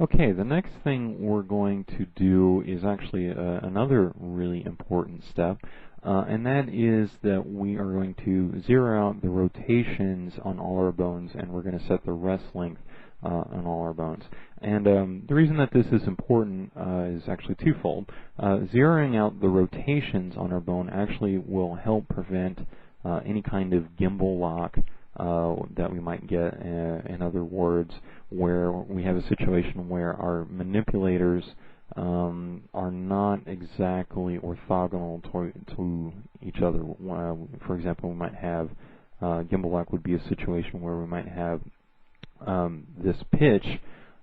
Okay, the next thing we're going to do is actually another really important step, and that is that we are going to zero out the rotations on all our bones, and we're going to set the rest length on all our bones. And the reason that this is important is actually twofold. Zeroing out the rotations on our bone actually will help prevent any kind of gimbal lock that we might get. In other words, where we have a situation where our manipulators are not exactly orthogonal to each other. For example, we might have gimbal lock would be a situation where we might have this pitch,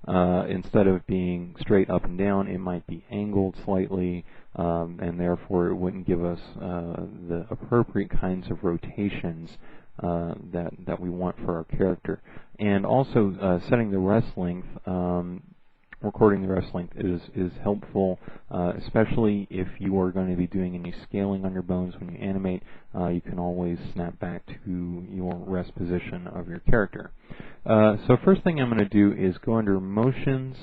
instead of being straight up and down, it might be angled slightly, and therefore it wouldn't give us the appropriate kinds of rotations that we want for our character. And also setting the rest length, recording the rest length is helpful, especially if you are going to be doing any scaling on your bones when you animate. You can always snap back to your rest position of your character. So first thing I'm going to do is go under Motions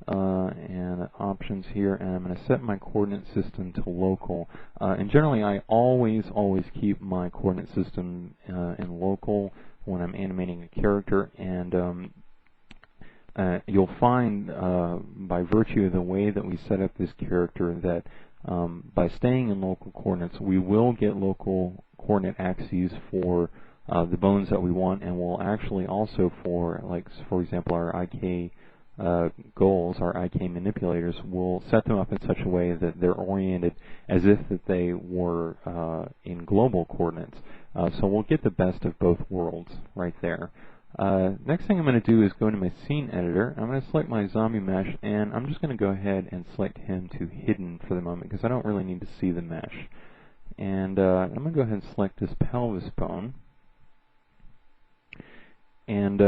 and Options here, and I'm going to set my coordinate system to local. And generally I always keep my coordinate system in local when I'm animating a character, and you'll find by virtue of the way that we set up this character that by staying in local coordinates, we will get local coordinate axes for the bones that we want, and we'll actually also for, like, for example, our IK goals, our IK manipulators, we'll set them up in such a way that they're oriented as if that they were in global coordinates. So we'll get the best of both worlds right there. Next thing I'm going to do is go into my scene editor. I'm going to select my zombie mesh, and I'm just going to go ahead and select him to hidden for the moment because I don't really need to see the mesh. And I'm going to go ahead and select this pelvis bone. And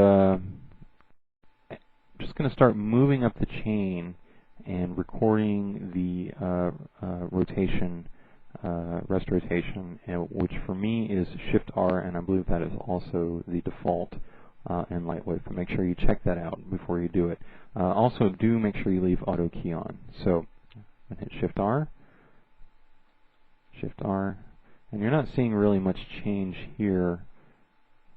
just going to start moving up the chain and recording the rotation, rest rotation, which for me is Shift R, and I believe that is also the default in Lightwave. But make sure you check that out before you do it. Also, do make sure you leave auto key on. So I'm going to hit Shift R, and you're not seeing really much change here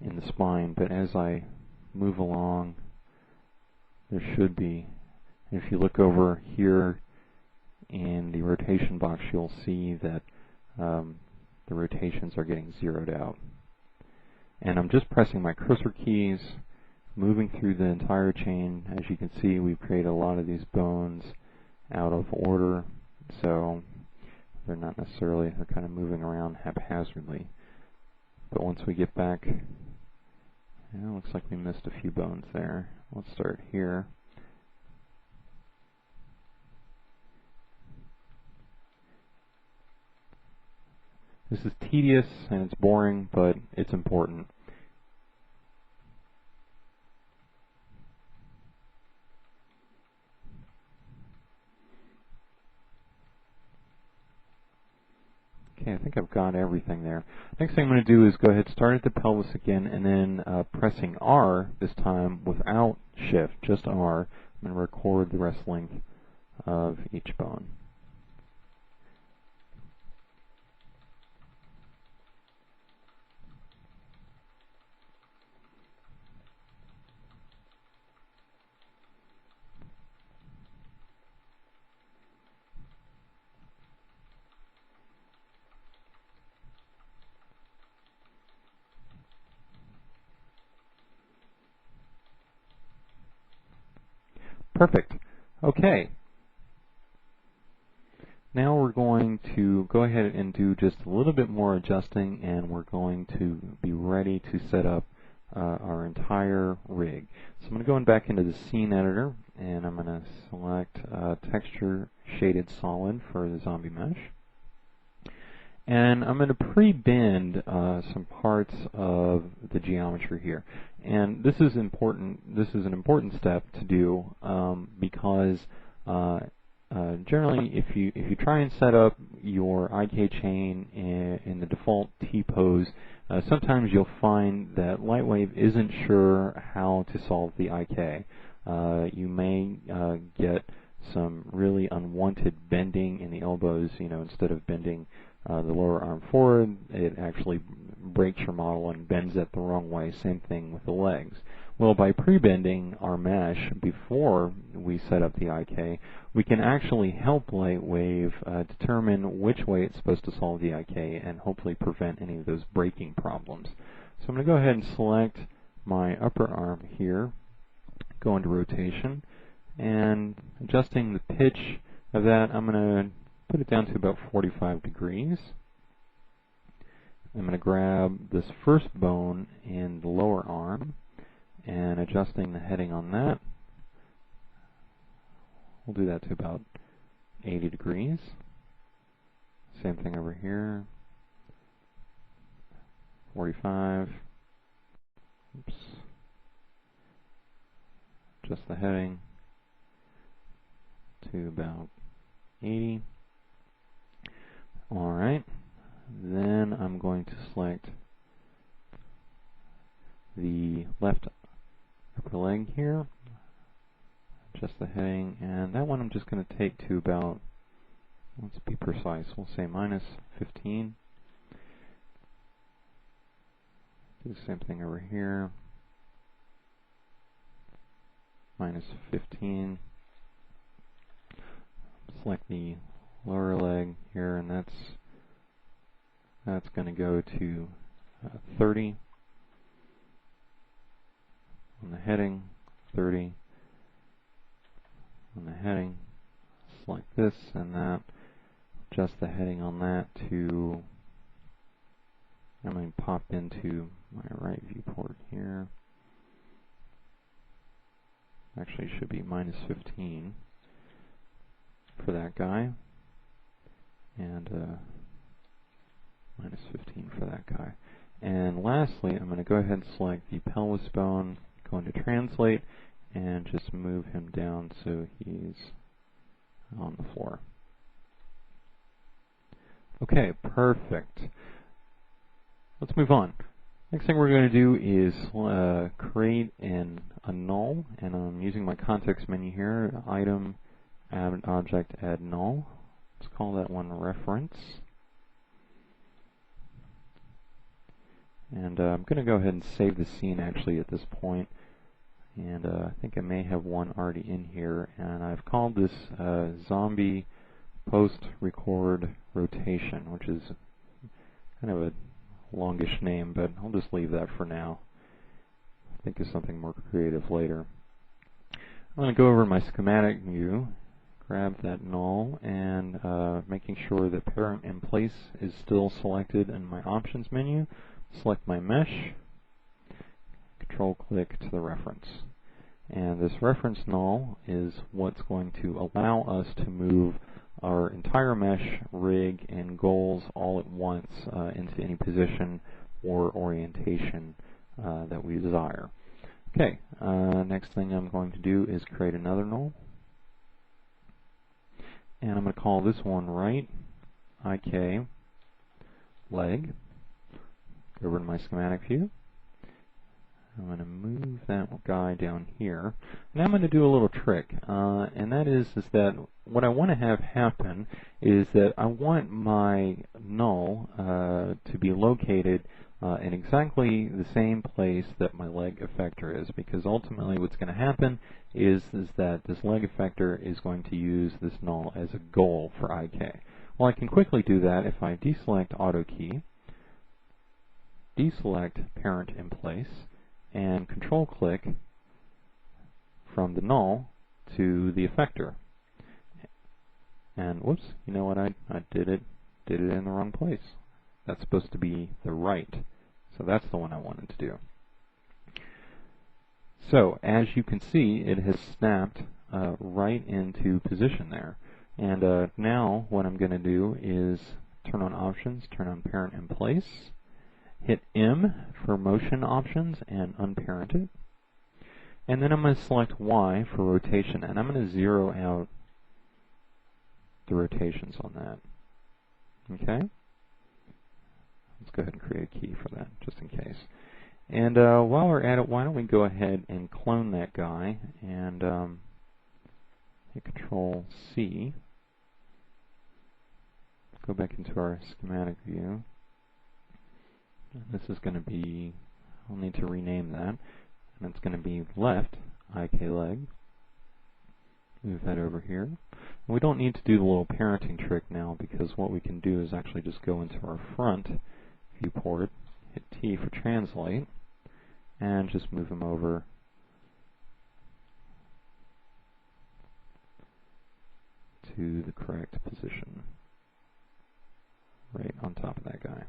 in the spine, but as I move along, there should be. And if you look over here in the rotation box, you'll see that the rotations are getting zeroed out. And I'm just pressing my cursor keys, moving through the entire chain. As you can see, we've created a lot of these bones out of order, so they're not necessarily, they're kind of moving around haphazardly. But once we get back, it looks like we missed a few bones there. Let's start here. This is tedious and it's boring, but it's important. Okay, I think I've got everything there. Next thing I'm going to do is go ahead and start at the pelvis again, and then pressing R this time without Shift, just R. I'm going to record the rest length of each bone. Perfect. Okay. Now we're going to go ahead and do just a little bit more adjusting, and we're going to be ready to set up our entire rig. So I'm going to go back into the scene editor, and I'm going to select texture shaded solid for the zombie mesh. And I'm going to pre-bend some parts of the geometry here. And this is important. This is an important step to do because generally, if you try and set up your IK chain in the default T pose, sometimes you'll find that Lightwave isn't sure how to solve the IK. You may get some really unwanted bending in the elbows. Instead of bending the lower arm forward, it actually breaks your model and bends it the wrong way. Same thing with the legs. Well, by pre-bending our mesh before we set up the IK, we can actually help Lightwave determine which way it's supposed to solve the IK and hopefully prevent any of those breaking problems. So I'm going to go ahead and select my upper arm here, go into rotation, and adjusting the pitch of that, I'm going to put it down to about 45 degrees. I'm going to grab this first bone in the lower arm and adjusting the heading on that. We'll do that to about 80 degrees. Same thing over here. 45. Oops. Adjust the heading to about 80. Alright. Then I'm going to select the left upper leg here, adjust the heading, and that one I'm just going to take to about, let's be precise, we'll say minus 15. Do the same thing over here, minus 15. Select the lower leg here, and that's going to go to 30. On the heading, 30. On the heading, select this and that. Adjust the heading on that to, I'm going to pop into my right viewport here. Actually, it should be minus 15 for that guy. And minus 15 for that guy. And lastly, I'm going to go ahead and select the pelvis bone, go into translate, and just move him down so he's on the floor. Okay, perfect. Let's move on. Next thing we're going to do is create a null, and I'm using my context menu here, item, add object, add null. Let's call that one reference. And I'm going to go ahead and save the scene actually at this point. And I think I may have one already in here. And I've called this zombie post-record rotation, which is kind of a longish name, but I'll just leave that for now. I think of something more creative later. I'm going to go over my schematic view, grab that null, and making sure that parent in place is still selected in my options menu. Select my mesh, control click to the reference. And this reference null is what's going to allow us to move our entire mesh, rig, and goals all at once into any position or orientation that we desire. Okay, next thing I'm going to do is create another null. And I'm going to call this one right, IK, leg. Go over to my schematic view. I'm going to move that guy down here. And I'm going to do a little trick. And that is that what I want to have happen is that I want my null to be located in exactly the same place that my leg effector is, because ultimately what's going to happen is that this leg effector is going to use this null as a goal for IK. Well, I can quickly do that if I deselect auto key, deselect parent in place, and control click from the null to the effector. And whoops, you know what, I did it in the wrong place. That's supposed to be the right. So that's the one I wanted to do. So as you can see, it has snapped right into position there. And now what I'm going to do is turn on options, turn on parent in place, hit M for motion options and unparent it. And then I'm going to select Y for rotation, and I'm going to zero out the rotations on that. Okay? Let's go ahead and create a key for that, just in case. And while we're at it, why don't we go ahead and clone that guy and hit Control C. Go back into our schematic view. And this is going to be, I'll need to rename that. And it's going to be left IK leg. Move that over here. And we don't need to do the little parenting trick now, because what we can do is actually just go into our front viewport, hit T for translate, and just move them over to the correct position, right on top of that guy.